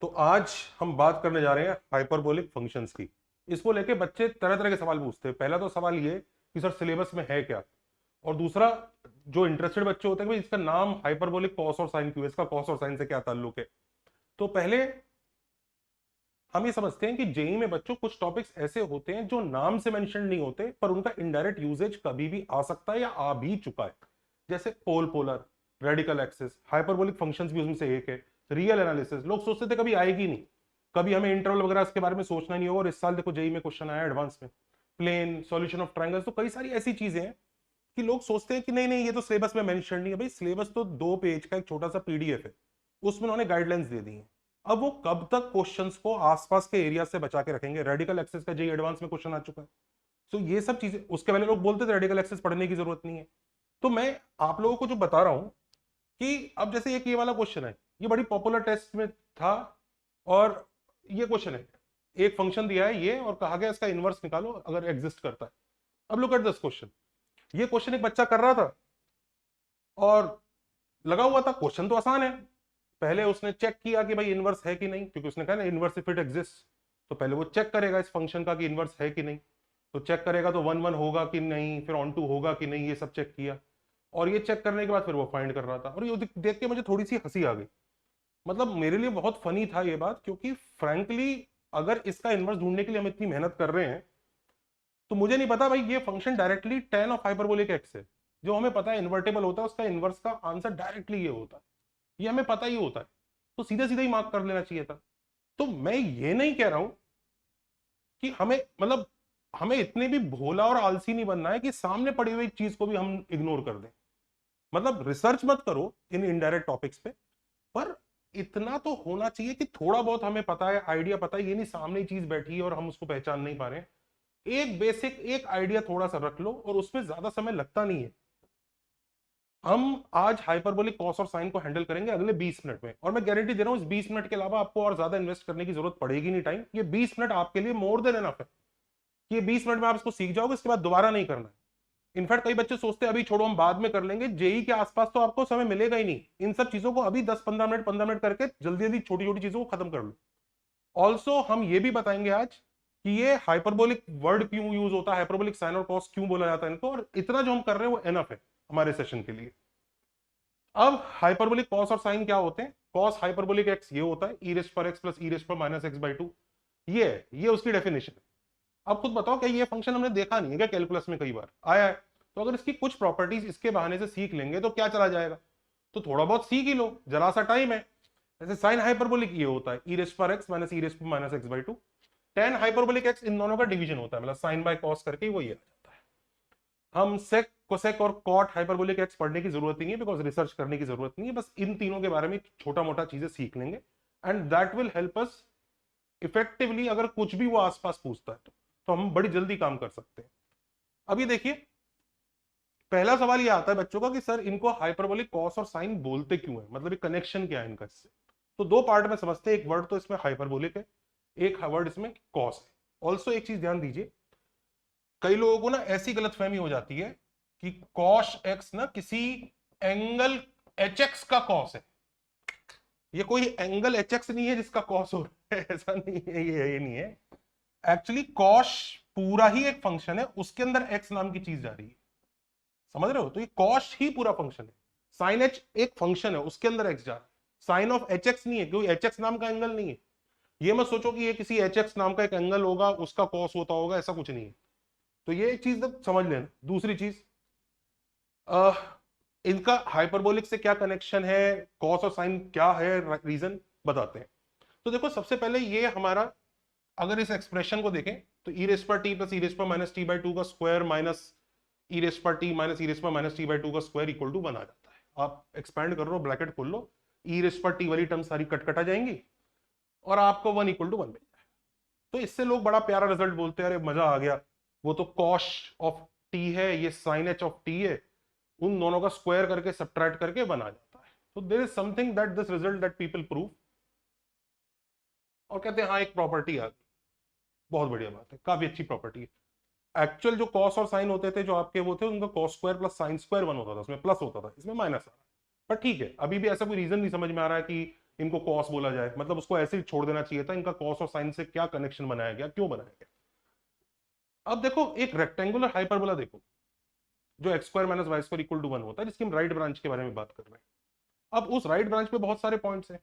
तो आज हम बात करने जा रहे हैं हाइपरबोलिक फंक्शंस की। इसको लेके बच्चे तरह तरह के सवाल पूछते हैं। पहला तो सवाल ये कि सर सिलेबस में है क्या, और दूसरा जो इंटरेस्टेड बच्चे होते हैं कि भाई इसका नाम हाइपरबोलिक कॉस और साइन क्यों है, इसका कॉस और साइन से क्या ताल्लुक है। तो पहले हम ये समझते हैं कि जेई में बच्चों कुछ टॉपिक्स ऐसे होते हैं जो नाम से मेंशन नहीं होते पर उनका इनडायरेक्ट यूजेज कभी भी आ सकता है या आ भी चुका है। जैसे pole polar, radical axis, hyperbolic functions भी उसमें से एक है। रियल एनालिसिस लोग सोचते थे कभी आएगी नहीं, कभी हमें इंटरवल वगैरह इसके बारे में सोचना नहीं होगा, और इस साल देखो जेई में क्वेश्चन आया एडवांस में। प्लेन सॉल्यूशन ऑफ ट्रायंगल्स, तो कई सारी ऐसी चीजें हैं कि लोग सोचते हैं कि नहीं नहीं ये तो सिलेबस में मेंशन नहीं है। भाई सिलेबस तो 2 पेज का एक छोटा सा पीडीएफ है, उसमें उन्होंने गाइडलाइंस दे दी है। अब वो कब तक क्वेश्चंस को आसपास के एरिया से बचा के रखेंगे। रेडिकल एक्सेस का जेई एडवांस में क्वेश्चन आ चुका है। तो ये सब चीजें, उसके पहले लोग बोलते थे रेडिकल एक्सेस पढ़ने की जरूरत नहीं है। तो मैं आप लोगों को जो बता रहा हूं कि अब जैसे एक ये वाला क्वेश्चन है, ये बड़ी पॉपुलर टेस्ट में था, और ये क्वेश्चन है, एक फंक्शन दिया है ये और कहा गया इसका इनवर्स निकालो अगर एग्जिस्ट करता है। अब लुक एट दिस क्वेश्चन। ये क्वेश्चन एक बच्चा कर रहा था और लगा हुआ था, क्वेश्चन तो आसान है। पहले उसने चेक किया कि भाई इनवर्स है कि नहीं, क्योंकि उसने कहा ना इनवर्स इफ इट एग्जिस्ट, तो पहले वो चेक करेगा इस फंक्शन का कि इनवर्स है कि नहीं। तो चेक करेगा तो 1 1 होगा कि नहीं, फिर ऑन टू होगा कि नहीं, ये सब चेक किया। और ये चेक करने के बाद फिर वो फाइंड कर रहा था, और ये देख के मुझे थोड़ी सी हंसी आ गई। मतलब मेरे लिए बहुत फनी था ये बात, क्योंकि फ्रैंकली अगर इसका इनवर्स ढूंढने के लिए हम इतनी मेहनत कर रहे हैं, तो मुझे नहीं पता भाई ये function directly tan of hyperbolic x है, जो हमें पता है इन्वर्टेबल होता है, उसका इनवर्स का आंसर डायरेक्टली ये होता है। ये हमें पता ही होता है, तो सीधे सीधे ही मार्क कर लेना चाहिए था। तो मैं ये नहीं कह रहा हूं कि हमें मतलब हमें इतने भी भोला और आलसी नहीं बनना है कि सामने पड़ी हुई चीज को भी हम इग्नोर कर दें। मतलब रिसर्च मत करो इन इनडायरेक्ट टॉपिक्स पे, पर इतना तो होना चाहिए कि थोड़ा बहुत हमें पता है, आइडिया पता है। ये नहीं सामने ही चीज बैठी है और हम उसको पहचान नहीं पा रहे हैं। एक बेसिक एक आइडिया थोड़ा सा रख लो, और उसमें ज्यादा समय लगता नहीं है। हम आज हाइपरबोलिक कॉस और साइन को हैंडल करेंगे अगले 20 मिनट में, और मैं गारंटी दे रहा हूं इस 20 मिनट के अलावा आपको और ज्यादा इन्वेस्ट करने की जरूरत पड़ेगी नहीं। टाइम, ये 20 मिनट आपके लिए मोर देन एनफ है कि ये 20 मिनट में आप इसको सीख जाओगे, इसके बाद दोबारा नहीं करना है। इनफैक्ट कई बच्चे सोचते हैं अभी छोड़ो हम बाद में कर लेंगे, जेई के आसपास तो आपको समय मिलेगा ही नहीं। इन सब चीजों को अभी 10 15 मिनट करके जल्दी जल्दी छोटी छोटी चीजों को खत्म कर लो। ऑल्सो हम ये भी बताएंगे आज कि ये हाइपरबोलिक वर्ड क्यों यूज होता है, हाइपरबोलिक साइन और कॉस क्यों बोला जाता है इनको, और इतना जो हम कर रहे हैं वो एनफ है हमारे सेशन के लिए। अब हाइपरबोलिक कॉस और साइन क्या होते हैं। कॉस हाइपरबोलिक एक्स ये होता है ई रेस्ट पर एक्स प्लस ई रेस्ट पर माइनस एक्स बाई टू। ये उसकी डेफिनेशन है। अब खुद बताओ क्या ये फंक्शन हमने देखा नहीं है क्या कैलकुलस में कई बार आया है। तो अगर इसकी कुछ प्रॉपर्टीज इसके बहाने से सीख लेंगे तो क्या चला जाएगा। तो थोड़ा बहुत सीख ही लो, जरा सा टाइम है। जैसे साइन हाइपरबोलिक ये होता है ई रेस्ट पर एक्स माइनस ई रेस्ट पर minus x by two. Tan hyperbolic x इन दोनों का डिवीजन होता है, मतलब साइन बाय कॉस करके ही वो ये आ जाता है। हम सेक कोसेक और कॉट हाइपरबोलिक एक्स पढ़ने की जरूरत ही नहीं है, बिकॉज रिसर्च करने की जरूरत नहीं है। बस इन तीनों के बारे में छोटा मोटा चीजें सीख लेंगे, and that will help us effectively. अगर कुछ भी वो आसपास पूछता है तो हम बड़ी जल्दी काम कर सकते हैं। अभी देखिए, पहला सवाल ये आता है बच्चों का कि सर इनको हाइपरबोलिक कॉस और साइन बोलते क्यों है, मतलब कनेक्शन क्या है इनका इससे। तो दो पार्ट में समझते हैं, एक वर्ड तो इसमें हाइपरबोलिक है, एक वर्ड इसमें कॉस है। ऑल्सो एक चीज ध्यान दीजिए, कई लोगों को ना ऐसी गलतफहमी हो जाती है कि कॉस एक्स ना किसी एंगल एच एक्स का कॉस है। ये कोई एंगल एच एक्स नहीं है जिसका कॉस हो रहा है, ऐसा नहीं है, ये नहीं है। एक्चुअली कॉस पूरा ही एक फंक्शन है, उसके अंदर एक्स नाम की चीज जा रही है। समझ रहे हो, तो ये कॉस ही पूरा फंक्शन है। साइन एच एक फंक्शन है, उसके अंदर एक्स जा रहा है। साइन ऑफ एच एक्स नहीं है, क्योंकि एच एक्स नाम का एंगल नहीं है। ये मत सोचो कि ये किसी एच एक्स नाम का एक एंगल होगा उसका कॉस होता होगा, ऐसा कुछ नहीं है। तो ये एक चीज समझ लेना। दूसरी चीज, इनका हाइपरबोलिक से क्या कनेक्शन है, कॉस और साइन क्या है, रीजन बताते हैं। तो देखो सबसे पहले ये हमारा, अगर इस एक्सप्रेशन को देखें तो ई रेस पर टी प्लस ई रेस पर माइनस टी बाई टू का स्क्वायर माइनस ई रेस पर टी माइनस ई रेस पर माइनस टी बाई टू का स्क्वायर इक्वल टू 1 आ जाता है। आप एक्सपैंड कर लो, ब्रैकेट खोल लो, ई रेस पर टी वाली टर्म सारी कट कटा जाएंगी और आपको 1 इक्वल टू 1 मिल जाएगा। तो इससे लोग बड़ा प्यारा रिजल्ट बोलते हैं, अरे मजा आ गया, वो तो कॉश ऑफ टी है, ये साइन एच ऑफ टी है, उन दोनों का स्क्वायर करके सब्ट्रैक्ट करके 1 आ जाता है। तो there is something that this result that people prove, और कहते हैं हाँ एक प्रॉपर्टी आ गई। बहुत बढ़िया बात है, काफी अच्छी प्रॉपर्टी है। एक्चुअल जो कॉस और साइन होते थे जो आपके वो थे, उनका cos square plus sine square 1 होता था, उसमें प्लस होता था, इसमें माइनस आ रहा है। पर ठीक है, अभी भी ऐसा कोई रीजन नहीं समझ में आ रहा है कि इनको कॉस बोला जाए, मतलब उसको ऐसे ही छोड़ देना चाहिए था। इनका कॉस और साइन से क्या कनेक्शन बनाया गया, क्यों बनाया गया। अब देखो एक रेक्टेंगुलर हाइपरबोला देखो, जो x square minus y square equal to 1 होता है, जिसकी हम राइट ब्रांच के बारे में बात कर रहे हैं। अब उस राइट ब्रांच पे बहुत सारे पॉइंट्स हैं,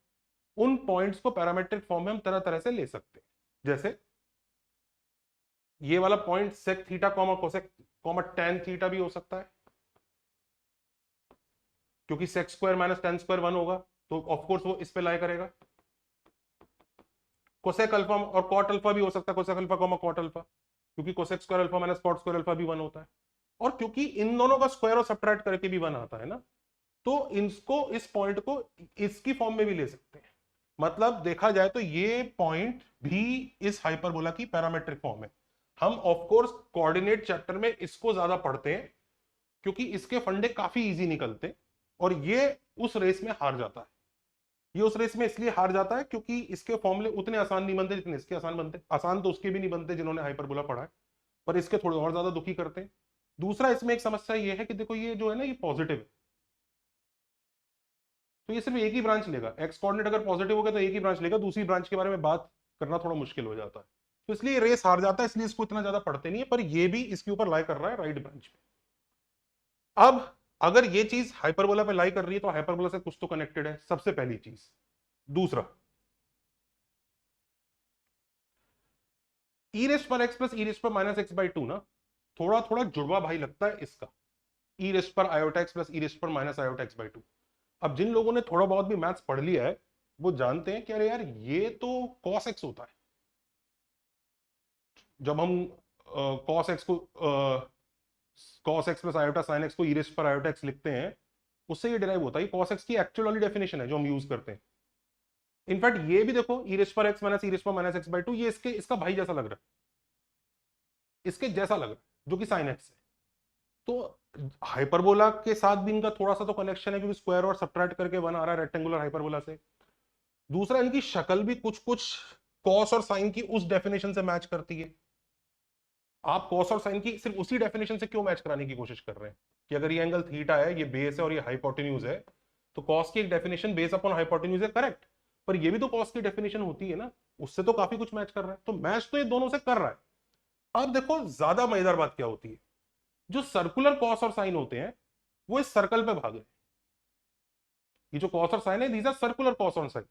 उन पॉइंट्स को पैरामेट्रिक फॉर्म में हम तरह तरह से ले सकते हैं। जैसे ये वाला point sec theta comma cosec comma tan theta भी हो सकता है, क्योंकि sec square minus tan square 1 होगा, तो ऑफकोर्स वो इस पे लाई करेगा। कोसेक अल्फा और कॉट अल्फा भी हो सकता है, cosec alpha comma cot alpha, क्योंकि cosec square alpha minus cot square alpha भी 1 होता है। और क्योंकि इन दोनों का स्क्वायर और सब्ट्रैक्ट करके भी 1 आता है ना, तो इसको इस पॉइंट को इसकी फॉर्म में भी ले सकते हैं। मतलब देखा जाए तो ये पॉइंट भी इस हाइपरबोला की पैरामेट्रिक फॉर्म है। हम ऑफ कोर्स कोऑर्डिनेट चैप्टर में इसको ज्यादा पढ़ते हैं, क्योंकि इसके फंडे काफी इजी निकलते हैं, और ये उस रेस में हार जाता है। ये उस रेस में इसलिए हार जाता है क्योंकि इसके फॉर्मूले उतने आसान नहीं बनते जितने इसके आसान बनते। आसान तो उसके भी नहीं बनते जिन्होंने हाइपरबोला पढ़ा है, पर इसके थोड़े और ज्यादा दुखी करते हैं। दूसरा इसमें एक समस्या ये है कि देखो ये जो है ना, ये पॉजिटिव है, तो ये सिर्फ एक ही ब्रांच लेगा। एक्स कोऑर्डिनेट अगर पॉजिटिव हो गया तो एक ही ब्रांच लेगा, दूसरी ब्रांच के बारे में बात करना थोड़ा मुश्किल हो जाता है। तो इसलिए रेस हार जाता है, इसलिए इसको इतना ज्यादा पढ़ते नहीं है, पर ये भी इसके ऊपर लाई कर रहा है राइट ब्रांच पे। अब अगर ये चीज हाइपरबोला पे लाई कर रही है तो हाइपरबोला से कुछ तो कनेक्टेड है, सबसे पहली चीज। दूसरा, ई रेस्ट पर एक्स प्लस ई रेस्ट पर माइनस एक्स बाई टू ना, थोड़ा थोड़ा जुड़वा भाई लगता है इसका। ई रेस्ट पर iota x plus e raised पर minus iota x by to. अब जिन लोगों ने थोड़ा बहुत भी मैथ्स पढ़ लिया है वो जानते हैं कि अरे यार ये तो कॉस एक्स होता है। जब हम कॉस एक्स को cos x plus iota sine x को ई रेस्ट पर आयोटा एक्स लिखते हैं, उससे ये डिराइव होता है। कॉस एक्स की एक्चुअल वाली डेफिनेशन है जो हम यूज करते हैं। इनफैक्ट ये भी देखो, ई रेस्ट पर एक्स माइनस ई रेस्ट पर माइनस एक्स बाई टू, ये इसका भाई जैसा लग रहा है, इसके जैसा लग रहा है, जो कि साइन एक्स है। तो हाइपरबोला के साथ भी इनका थोड़ा सा तो कनेक्शन है, क्योंकि स्क्वायर और सब्ट्रैक्ट करके 1 आ रहा है रेक्टेंगुलर हाइपरबोला से। दूसरा, इनकी शक्ल भी कुछ कुछ कॉस और साइन की उस डेफिनेशन से मैच करती है। आप कॉस और साइन की सिर्फ उसी डेफिनेशन से क्यों मैच कराने की कोशिश कर रहे हैं कि अगर ये एंगल थीटा है, ये बेस है और ये हाइपोटेन्यूज है, तो कॉस की एक डेफिनेशन बेस अपॉन हाइपोटेन्यूज है, करेक्ट। पर ये भी तो कॉस की डेफिनेशन होती है ना, उससे तो काफी कुछ मैच कर रहा है। तो मैच तो ये दोनों से कर रहा है। अब देखो ज्यादा मजेदार बात क्या होती है, जो सर्कुलर कॉस और साइन होते हैं वो इस सर्कल पे भाग रहे हैं। ये जो कॉस और साइन है, दीज आर सर्कुलर कॉस और साइन।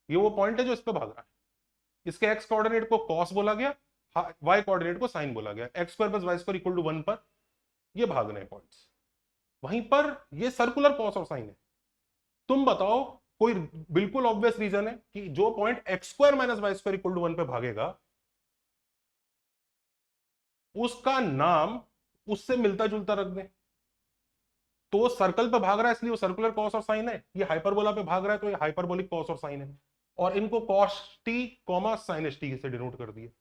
ये वो पॉइंट है जो इस पे भाग रहा है। इसके एक्स कोऑर्डिनेट को कॉस बोला गया, वाई कोऑर्डिनेट को साइन बोला गया। X square plus y square equal to 1 पर ये भाग रहे हैं पॉइंट्स। वहीं पर ये सर्कुलर कॉस और साइन है। तुम बताओ कोई बिल्कुल ऑब्वियस रीजन है कि जो point x square minus y square equal to 1 पे भागेगा, उसका नाम उससे मिलता जुलता रख दें। तो वो सर्कल पे भाग रहा है इसलिए वो सर्कुलर कॉस और साइन है, ये हाइपरबोला पे भाग रहा है तो ये हाइपरबोलिक कॉस और साइन है। और इनको cos T comma sinus T से डिनोट कर दिए।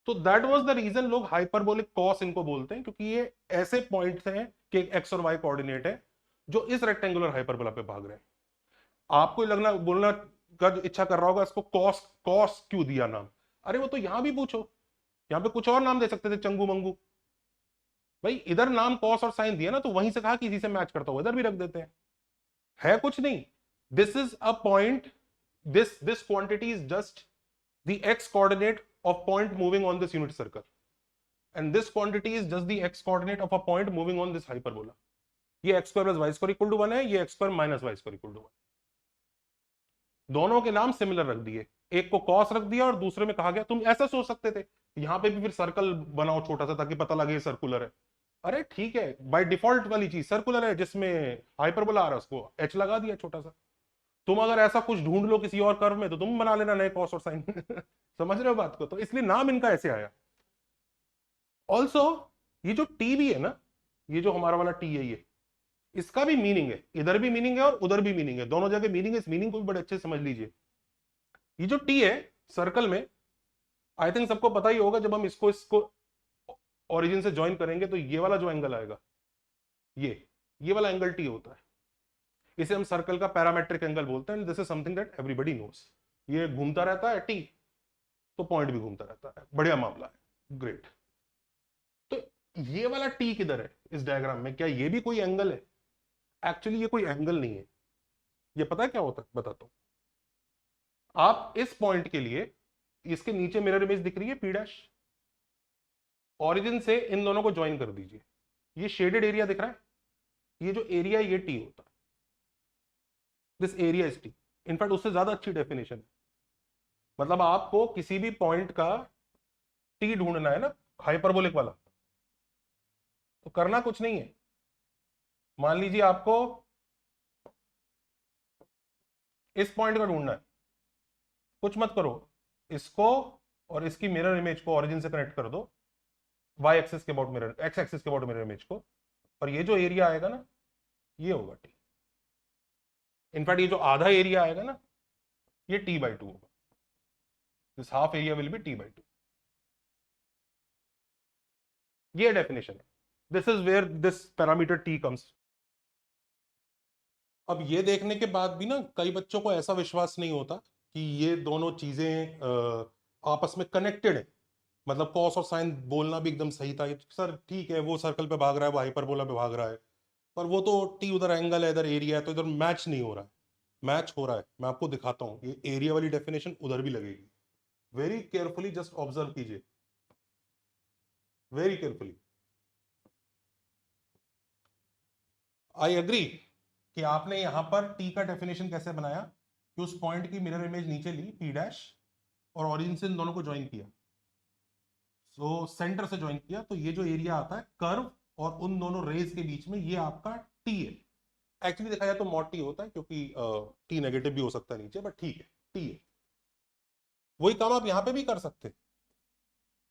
तो दैट वाज द रीजन लोग हाइपरबोलिक कॉस इनको बोलते हैं, क्योंकि ये ऐसे पॉइंट्स हैं कि एक्स और वाई कोऑर्डिनेट है जो इस रेक्टेंगुलर हाइपरबोला पे भाग रहे हैं। आपको लगना बोलना का इच्छा कर रहा होगा इसको कॉस कॉस क्यों दिया नाम। अरे वो तो यहां भी पूछो, यहां पे कुछ और नाम दे सकते थे, चंगू मंगू। भाई इधर नाम कॉस और साइन दिया ना, तो वहीं से कहा कि इसी से मैच करता हो, इधर भी रख देते हैं। है कुछ नहीं। This is a point, this quantity is just the x coordinate of point moving on this unit circle, and this quantity is just the x coordinate of a point moving on this hyperbola. ये x square plus y square equal to 1 है, ये x square minus y square equal to 1। दोनों के नाम similar रख दिए, एक को कॉस रख दिया और दूसरे में कहा गया। तुम ऐसा सोच सकते थे यहां पे भी फिर सर्कल बनाओ छोटा सा, ताकि पता लगे सर्कुलर है। अरे ठीक है, बाय डिफॉल्ट वाली चीज सर्कुलर है, जिसमें हाइपरबोला आ रहा है उसको एच लगा दिया छोटा सा। तुम अगर ऐसा कुछ ढूंढ लो किसी और कर्व में तो तुम बना लेना नए कॉस और साइन। समझ रहे हो बात को, तो इसलिए नाम इनका ऐसे आया। ऑल्सो ये जो टी भी है ना, ये जो हमारा वाला टी है, ये इसका भी मीनिंग है, इधर भी मीनिंग है और उधर भी मीनिंग है, दोनों जगह मीनिंग है। इस मीनिंग को भी बड़े अच्छे से समझ लीजिए। ये जो टी है सर्कल में, आई थिंक सबको पता ही होगा, जब हम इसको इसको ओरिजिन से ज्वाइन करेंगे तो ये वाला जो एंगल आएगा, ये वाला एंगल टी होता है। इसे हम सर्कल का पैरामेट्रिक एंगल बोलते हैं। This is something that everybody knows. ये घूमता रहता है टी, तो पॉइंट भी घूमता रहता है। बढ़िया मामला है, ग्रेट। तो ये वाला टी किधर है इस डायग्राम में, क्या ये भी कोई एंगल है? एक्चुअली ये कोई एंगल नहीं है। ये पता है क्या होता है, बताता हूं। आप इस पॉइंट के लिए इसके नीचे मिरर इमेज दिख रही है P डैश, ऑरिजिन से इन दोनों को ज्वाइन कर दीजिए। ये शेडेड एरिया दिख रहा है, ये जो एरिया ये T होता है, this area is T। In fact उससे ज्यादा अच्छी डेफिनेशन है, मतलब आपको किसी भी पॉइंट का T ढूंढना है ना, हाइपरबोलिक वाला, तो करना कुछ नहीं है। मान लीजिए आपको इस पॉइंट का ढूंढना है, कुछ मत करो, इसको और इसकी मिरर इमेज को ऑरिजिन से कनेक्ट कर दो, वाई एक्सिस के अबाउट मिरर, एक्स एक्सिस के अबाउट मिरर इमेज को, और ये जो एरिया आएगा ना ये होगा T। इनफैक्ट ये जो आधा एरिया आएगा ना ये T/2 होगा, this half area will be T/2। ये डेफिनेशन है, this is where this parameter T comes. अब ये देखने के बाद भी ना कई बच्चों को ऐसा विश्वास नहीं होता कि ये दोनों चीजें आपस में कनेक्टेड है, मतलब कॉस और साइन बोलना भी एकदम सही था। सर ठीक है, वो सर्कल पे भाग रहा है, वो हाइपरबोला पे भाग रहा है, पर वो तो T उधर एंगल है, इधर एरिया है, तो इधर मैच नहीं हो रहा है। मैच हो रहा है, मैं आपको दिखाता हूं, ये एरिया वाली डेफिनेशन उधर भी लगेगी। वेरी केयरफुली जस्ट ऑब्जर्व कीजिए, वेरी केयरफुली। आई एग्री कि आपने यहां पर T का डेफिनेशन कैसे बनाया कि उस पॉइंट की मिरर इमेज नीचे ली P डैश और ऑरिजिन से इन दोनों को ज्वाइन किया, सो सेंटर से ज्वाइन किया, तो ये जो एरिया आता है कर्व और उन दोनों रेज के बीच में ये आपका T है। एक्चुअली देखा जाए तो मॉड T होता है, क्योंकि T नेगेटिव भी हो सकता है नीचे, बट ठीक है T है। वही काम आप यहां पे भी कर सकते हैं,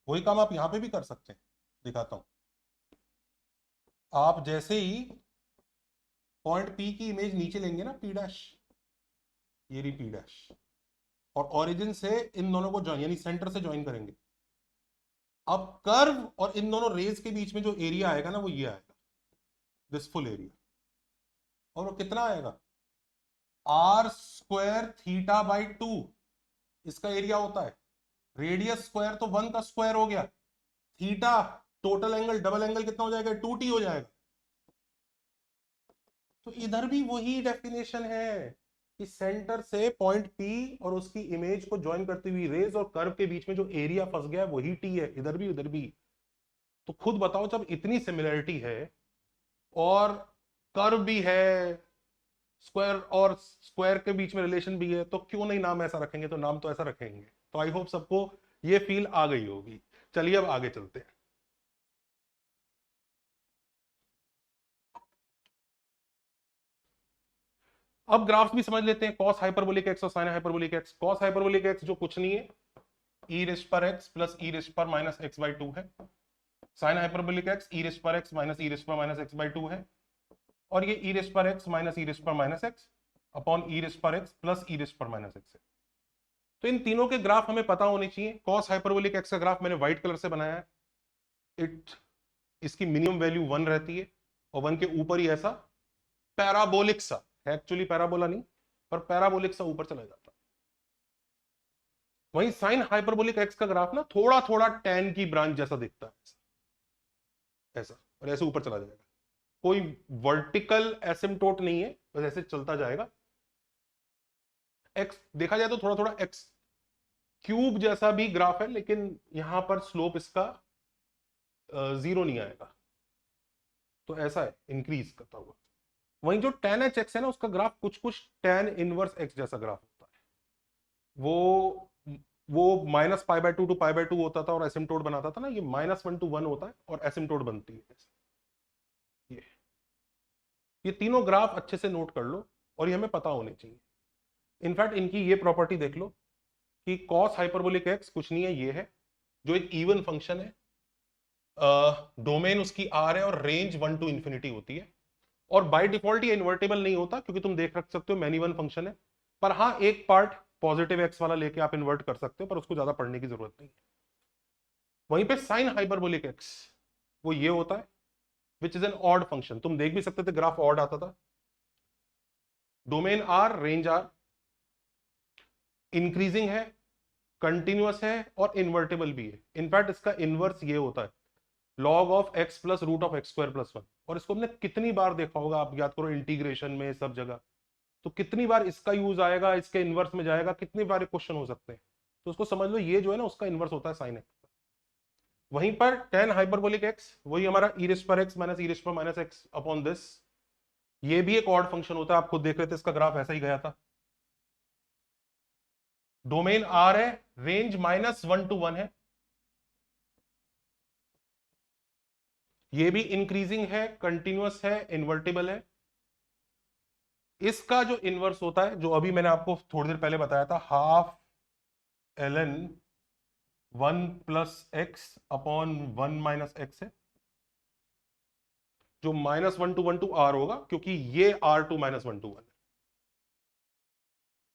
वही काम आप यहां पे भी कर सकते हैं, दिखाता हूं। आप जैसे ही पॉइंट P की इमेज नीचे लेंगे ना P डैश, ये रही P डैश, और ऑरिजिन से इन दोनों को ज्वाइन यानी सेंटर से ज्वाइन करेंगे, अब कर्व और इन दोनों रेज के बीच में जो एरिया आएगा ना वो ये आएगा, दिस फुल एरिया। और वो कितना आएगा, r²θ/2 इसका एरिया होता है। रेडियस स्क्वायर तो 1 का स्क्वायर हो गया, theta total angle double angle कितना हो जाएगा, 2t हो जाएगा। तो इधर भी वही डेफिनेशन है कि सेंटर से पॉइंट P और उसकी इमेज को ज्वाइन करती हुई रेज और कर्व के बीच में जो एरिया फंस गया है वही T है, इधर भी उधर भी। तो खुद बताओ, जब इतनी सिमिलरिटी है और कर्व भी है, स्क्वायर और स्क्वायर के बीच में रिलेशन भी है, तो क्यों नहीं नाम ऐसा रखेंगे, तो नाम तो ऐसा रखेंगे। तो आई होप सबको ये फील आ गई होगी। चलिए अब आगे चलते हैं। अब ग्राफ्स भी समझ लेते हैं, कॉस हाइपरबोलिक एक्स और sine hyperbolic x. Cos hyperbolic x जो कुछ नहीं है, e रेस्ट पर एक्स प्लस e रेस्ट पर माइनस x/2 है। Sine hyperbolic x e rest पर एक्स माइनस e रेस्ट पर माइनस x/2 है, और ये e रेस्ट पर एक्स माइनस e रेस्ट पर minus x upon e rest पर एक्स प्लस e रेस्ट पर माइनस x है। तो इन तीनों के ग्राफ हमें पता होने चाहिए। कॉस हाइपरबोलिक एक्स का ग्राफ मैंने व्हाइट कलर से बनाया है, इसकी मिनिमम वैल्यू 1 रहती है, और 1 के ऊपर ही ऐसा पैराबोलिक सा, एक्चुअली पैराबोला नहीं पर पैराबोलिक सा ऊपर चला जाता है। वहीं साइन हाइपरबोलिक एक्स का ग्राफ ना थोड़ा थोड़ा टैन की ब्रांच जैसा दिखता है, ऐसा, और ऐसे ऊपर चला जाएगा। कोई वर्टिकल एसिम्टोट नहीं है, बस ऐसे चलता जाएगा। एक्स देखा जाए तो थोड़ा थोड़ा एक्स क्यूब जैसा भी ग्राफ है, लेकिन यहां पर स्लोप इसका 0 नहीं आएगा, तो ऐसा है इंक्रीज करता हुआ। वहीं जो tan h x है ना, उसका ग्राफ कुछ कुछ tan इनवर्स x जैसा ग्राफ होता है। वो -π/2 to π/2 होता था और एसिम्टोट बनाता था ना, ये -1 to 1 होता है और एसिम्टोट बनती है। ये तीनों ग्राफ अच्छे से नोट कर लो और ये हमें पता होने चाहिए। इनफैक्ट इनकी ये प्रॉपर्टी देख लो कि cos हाइपरबोलिक x कुछ नहीं है, ये है जो एक इवन फंक्शन है, डोमेन उसकी r है और रेंज 1 to इंफिनिटी होती है, और बाय डिफॉल्ट ये इन्वर्टेबल नहीं होता, क्योंकि तुम देख रख सकते हो मैनी वन फंक्शन है। पर हाँ, एक पार्ट पॉजिटिव एक्स वाला लेके आप इन्वर्ट कर सकते हो, पर उसको ज्यादा पढ़ने की जरूरत नहीं है। वहीं पे साइन हाइपरबोलिक एक्स वो ये होता है which is an odd function. तुम देख भी सकते थे ग्राफ ऑड आता था, domain R range R, increasing है, कंटिन्यूअस है और इन्वर्टेबल भी है। इनफैक्ट इसका इनवर्स ये होता है log of x plus root of x² + 1। और इसको हमने कितनी बार देखा होगा, आप याद करो इंटीग्रेशन में, सब जगह। तो कितनी बार इसका यूज आएगा, इसके इनवर्स में जाएगा, कितनी बार क्वेश्चन हो सकते हैं। तो उसको समझ लो, ये जो है ना उसका इनवर्स होता है साइन एक्स। वहीं पर टेन हाइपरबोलिक एक्स वही हमारा ई रेस्ट पर एक्स माइनस ई रेस्ट पर माइनस एक्स अपॉन दिस, ये भी एक ऑड फंक्शन होता है। आप खुद देख रहे थे, इसका ग्राफ ऐसा ही गया था। डोमेन आर है, रेंज -1 to 1 है, ये भी इंक्रीजिंग है, कंटिन्यूअस है, इन्वर्टिबल है। इसका जो इनवर्स होता है, जो अभी मैंने आपको थोड़ी देर पहले बताया था, हाफ ln 1+x/1 - x है, जो -1 to 1 to r होगा, क्योंकि ये r2-1 है।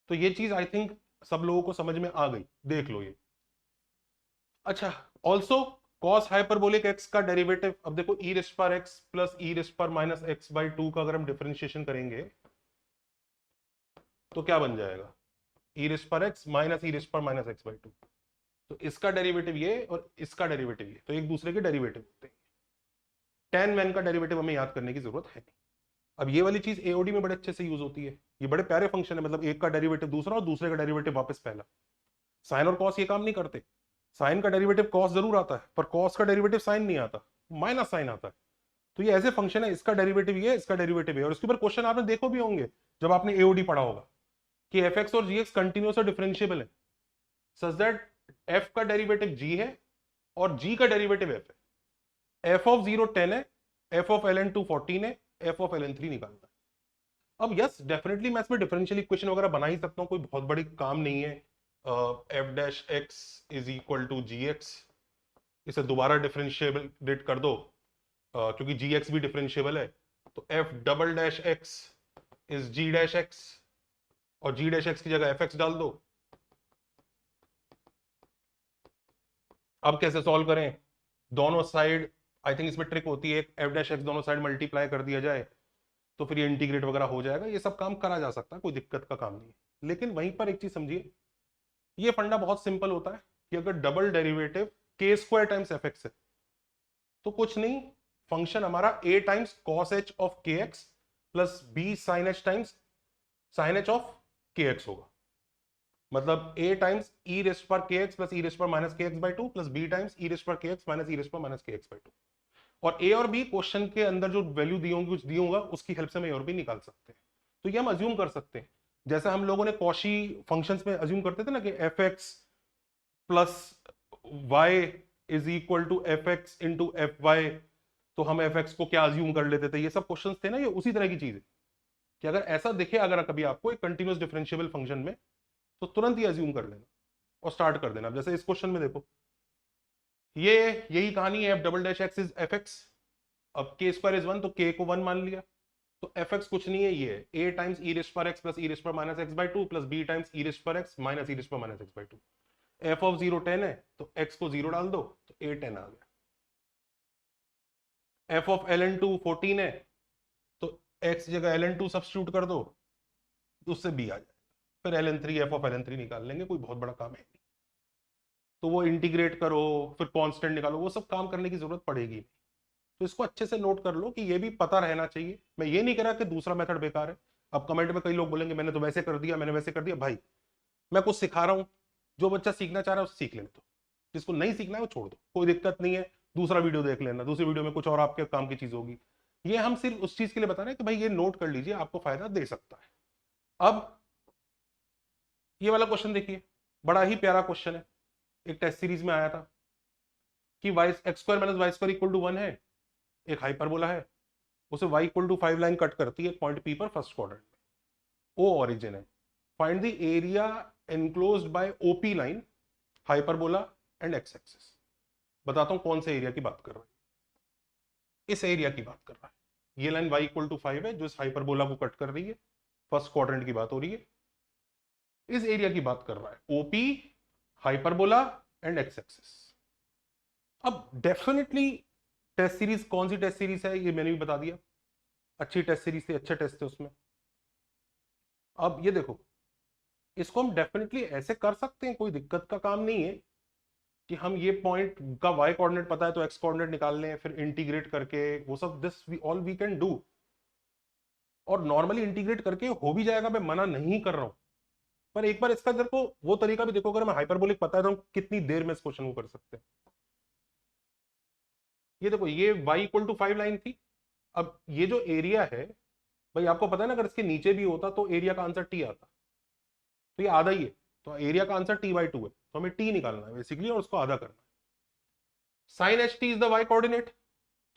तो ये चीज आई थिंक सब लोगों को समझ में आ गई, देख लो ये। अच्छा, ऑल्सो cos हाइपरबोलिक x का डेरिवेटिव, अब देखो e रेस्ट पर x प्लस e रेस्ट पर -x/2 का अगर हम डिफरेंशिएशन करेंगे तो क्या बन जाएगा, e रेस्ट पर x माइनस e रेस्ट पर -x/2। तो इसका डेरिवेटिव ये और इसका डेरिवेटिव ये, तो एक दूसरे के डेरिवेटिव होते हैं। tan वैन का डेरिवेटिव हमें याद करने की जरूरत है। अब ये वाली चीज एओडी में बड़े अच्छे से यूज होती है, ये बड़े प्यारे फंक्शन है, मतलब एक का डेरिवेटिव दूसरा और दूसरे का डेरिवेटिव वापस पहला। साइन और कॉस ये काम नहीं करते, साइन का डेरिवेटिव कॉस जरूर आता है, पर कॉस का डेरिवेटिव साइन नहीं आता, माइनस साइन आता है। तो ये ऐसे फंक्शन है, इसका डेरिवेटिव ये, इसका डेरिवेटिव ये। और इसके ऊपर क्वेश्चन आपने देखो भी होंगे जब आपने एओडी पढ़ा होगा, कि एफ एक्स और जी एक्स कंटिन्यूस और डिफरेंशिएबल है, सच दैट एफ का डेरिवेटिव जी है और जी का डेरिवेटिव एफ है। एफ ऑफ 0 10 है, एफ ऑफ ln2 14 है, एफ ऑफ ln3 निकालना है। अब यस डेफिनेटली मैं इसमें डिफरेंशियल इक्वेशन वगैरह बना ही सकता हूँ, कोई बहुत बड़ी काम नहीं है। F dash x is equal to g x, इसे दोबारा डिफरेंशिएट कर दो, क्योंकि जी एक्स भी डिफरेंशिएबल है। तो f double dash x is g dash x, और जी डैश एक्स की जगह एफ एक्स डाल दो। अब कैसे सॉल्व करें, दोनों साइड, आई थिंक इसमें ट्रिक होती है, एफ डैश एक्स दोनों साइड मल्टीप्लाई कर दिया जाए तो फिर ये इंटीग्रेट वगैरह हो जाएगा। ये सब काम करा जा सकता है, कोई दिक्कत का काम नहीं है। लेकिन वहीं पर एक चीज समझिए, ये फंडा बहुत सिंपल होता है कि अगर double derivative k square times f x है तो कुछ नहीं, फंक्शन हमारा a times cos h of k x plus b sine h times sine h of k x होगा। मतलब a टाइम्स ई रेस्ट पर k x plus e raised पर minus k x by two plus b times e raised पर k x minus e raised पर minus k x by two. और ए और B question के अंदर जो value दी होंगी, कुछ दी होगा, उसकी हेल्प से हम ए और बी निकाल सकते हैं। तो ये हम अज्यूम कर सकते हैं, जैसे हम लोगों ने कॉशी फंक्शंस में अज्यूम करते थे ना कि f x plus y is equal to f x into f y, तो हम एफ एक्स को क्या अज्यूम कर लेते थे। ये सब क्वेश्चंस थे ना, ये उसी तरह की चीज है कि अगर ऐसा दिखे अगर कभी आपको एक कंटिन्यूअस डिफरेंशिएबल फंक्शन में, तो तुरंत ही अज्यूम कर लेना और स्टार्ट कर देना। जैसे इस क्वेश्चन में देखो, ये यही कहानी है, F double dash x is F x. अब के स्क्वायर इज 1, तो के को 1 मान लिया, तो एफ एक्स कुछ नहीं है, ये है a टाइम्स ई रेस्ट पर एक्स प्लस ई रेस्ट पर minus x by two plus b times e raised पर एक्स माइनस ई रेस्ट पर minus x by two. F of 0 10 है, तो x को 0 डाल दो तो a 10 आ गया। एफ ऑफ ln2 14 है, तो x जगह ln2 सब्स्टिट्यूट कर दो तो उससे b आ जाएगा। फिर ln3 एफ ऑफ ln3 निकाल लेंगे, कोई बहुत बड़ा काम है नहीं। तो वो इंटीग्रेट करो, फिर कांस्टेंट निकालो, वो सब काम करने की जरूरत पड़ेगी। तो इसको अच्छे से नोट कर लो कि ये भी पता रहना चाहिए। मैं ये नहीं कह रहा कि दूसरा मेथड बेकार है। अब कमेंट में कई लोग बोलेंगे मैंने तो वैसे कर दिया, मैंने वैसे कर दिया। भाई मैं कुछ सिखा रहा हूं, जो बच्चा सीखना चाह रहा है उसे सीख लेने दो, जिसको नहीं सीखना है वो छोड़ दो, कोई दिक्कत नहीं है। दूसरा वीडियो देख लेना, दूसरी वीडियो में कुछ और आपके काम की चीज होगी। ये हम सिर्फ उस चीज के लिए बता रहे हैं कि भाई ये नोट कर लीजिए, आपको फायदा दे सकता है। अब ये वाला क्वेश्चन देखिए, बड़ा ही प्यारा क्वेश्चन है, एक टेस्ट सीरीज में आया था कि y x square minus y square equal to 1 है, एक हाइपरबोला है, उसे y equal to 5 line cut करती है पॉइंट P पर फर्स्ट क्वाड्रेंट में, O ऑरिजिन है। Find the area enclosed by OP line, hyperbola and x axis. बताता हूं कौन से एरिया की बात कर रहा है, इस एरिया की बात कर रहा है। ये लाइन y इक्वल टू 5 है जो इस हाइपरबोला को कट कर रही है, फर्स्ट क्वाड्रेंट की बात हो रही है, इस एरिया की बात कर रहा है, OP, hyperbola and x axis. अब डेफिनेटली टेस्ट सीरीज कौन सी टेस्ट सीरीज है ये मैंने भी बता दिया, अच्छी टेस्ट सीरीज थी, अच्छे टेस्ट थे उसमें। अब ये देखो, इसको हम डेफिनेटली ऐसे कर सकते हैं, कोई दिक्कत का काम नहीं है कि हम ये पॉइंट का y कोऑर्डिनेट पता है तो x कोऑर्डिनेट निकाल लें, फिर इंटीग्रेट करके वो सब, this we all we can do. और नॉर्मली इंटीग्रेट करके हो भी जाएगा, मैं मना नहीं कर रहा हूं, पर एक बार इसका जर को वो तरीका भी देखो, अगर मैं हाइपरबोलिक पता है तो हम कितनी देर में इस क्वेश्चन को कर सकते हैं। ये देखो, ये y इक्वल टू 5 लाइन थी। अब ये जो एरिया है भाई, आपको पता है ना, अगर इसके नीचे भी होता तो एरिया का आंसर टी आता, तो ये आधा ही है, तो एरिया का आंसर t/2 है, तो हमें टी निकालना है बेसिकली और उसको आधा करना है। Sine h t is the y coordinate,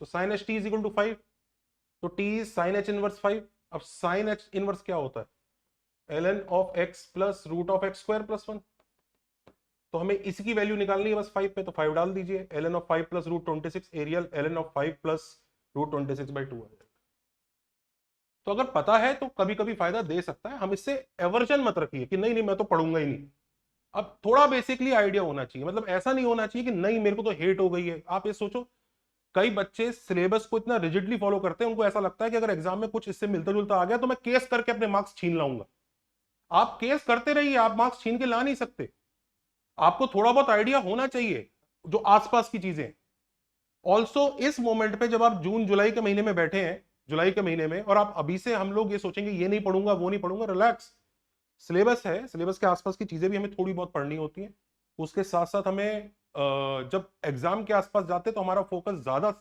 तो sine h t is equal to 5, तो t is sine h inverse 5। अब साइन एच इनवर्स क्या होता है, ln of x plus root of x square plus 1, तो हमें इसकी वैल्यू निकालनी है बस 5 पे, तो 5 डाल दीजिए, ln of 5 plus root 26 area ln of 5 plus root 26/2 है। तो अगर पता है तो कभी कभी फायदा दे सकता है, हम इससे एवर्जन मत रखिए कि नहीं नहीं मैं तो पढ़ूंगा ही नहीं। अब थोड़ा बेसिकली आइडिया होना चाहिए, मतलब ऐसा नहीं होना चाहिए कि नहीं मेरे को तो हेट हो गई है। आप ये सोचो, कई बच्चे सिलेबस को इतना रिजिडली फॉलो करते हैं, उनको ऐसा लगता है कि अगर एग्जाम में कुछ इससे मिलता जुलता आ गया तो मैं केस करके अपने मार्क्स छीन लाऊंगा। आप केस करते रहिए, आप मार्क्स छीन के ला नहीं सकते। आपको थोड़ा बहुत आइडिया होना चाहिए जो आसपास की चीजें। ऑल्सो इस मोमेंट पे जब आप जून जुलाई के महीने में बैठे हैं, जुलाई के महीने में, और आप अभी से हम लोग ये सोचेंगे ये नहीं पढ़ूंगा वो नहीं पढ़ूंगा, रिलैक्स। सिलेबस है, सिलेबस के आसपास की चीजें भी हमें थोड़ी बहुत पढ़नी होती हैं। उसके साथ साथ हमें जब एग्जाम के आसपास जाते हैं तो हमारा फोकस ज्यादा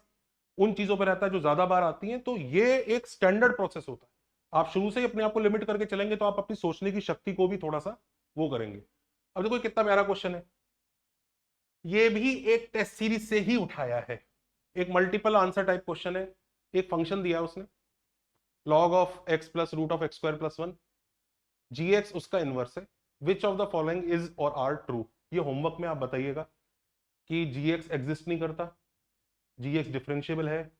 उन चीजों पर रहता है जो ज्यादा बार आती हैं, तो ये एक स्टैंडर्ड प्रोसेस होता है। आप शुरू से ही अपने आप को लिमिट करके चलेंगे तो आप अपनी सोचने की शक्ति को भी थोड़ा सा वो करेंगे। अब देखो कितना प्यारा क्वेश्चन है, ये भी एक टेस्ट सीरीज से ही उठाया है, एक मल्टीपल आंसर टाइप क्वेश्चन है। एक फंक्शन दिया है उसने, log of x plus root of x square plus 1, g x उसका इनवर्स है, which of the following is और आर ट्रू। ये होमवर्क में आप बताइएगा कि जी एक्स एग्जिस्ट नहीं करता, जी एक्स डिफरेंशियबल है,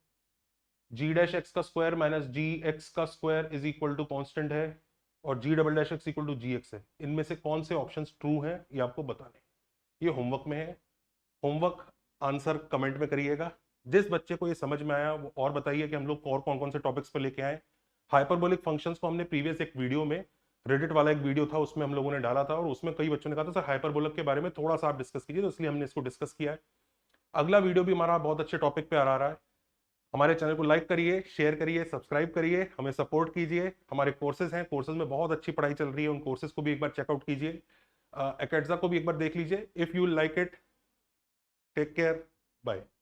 जी डैश एक्स का स्क्वायर माइनस जी एक्स का square is equal to constant है, और g double dash x equal to g x है। इनमें से कौन से ऑप्शन ट्रू हैं ये आपको बताने, ये होमवर्क में है। होमवर्क आंसर कमेंट में करिएगा। जिस बच्चे को ये समझ में आया वो और बताइए कि हम लोग और कौन कौन से टॉपिक्स पर लेके आए। हाइपरबोलिक फंक्शंस को हमने प्रीवियस एक वीडियो में, रेडिट वाला एक वीडियो था उसमें हम लोगों ने डाला था, और उसमें कई बच्चों ने कहा था सर हाइपरबोलिक के बारे में थोड़ा सा आप डिस्कस कीजिए, तो इसलिए हमने इसको डिस्कस किया है। अगला वीडियो भी हमारा बहुत अच्छे टॉपिक पे आ रहा है। हमारे चैनल को लाइक करिए, शेयर करिए, सब्सक्राइब करिए, हमें सपोर्ट कीजिए। हमारे कोर्सेज हैं, कोर्सेज में बहुत अच्छी पढ़ाई चल रही है, उन कोर्सेज को भी एक बार चेकआउट कीजिए। एकेडजा को भी एक बार देख लीजिए। If you like it, take care, bye.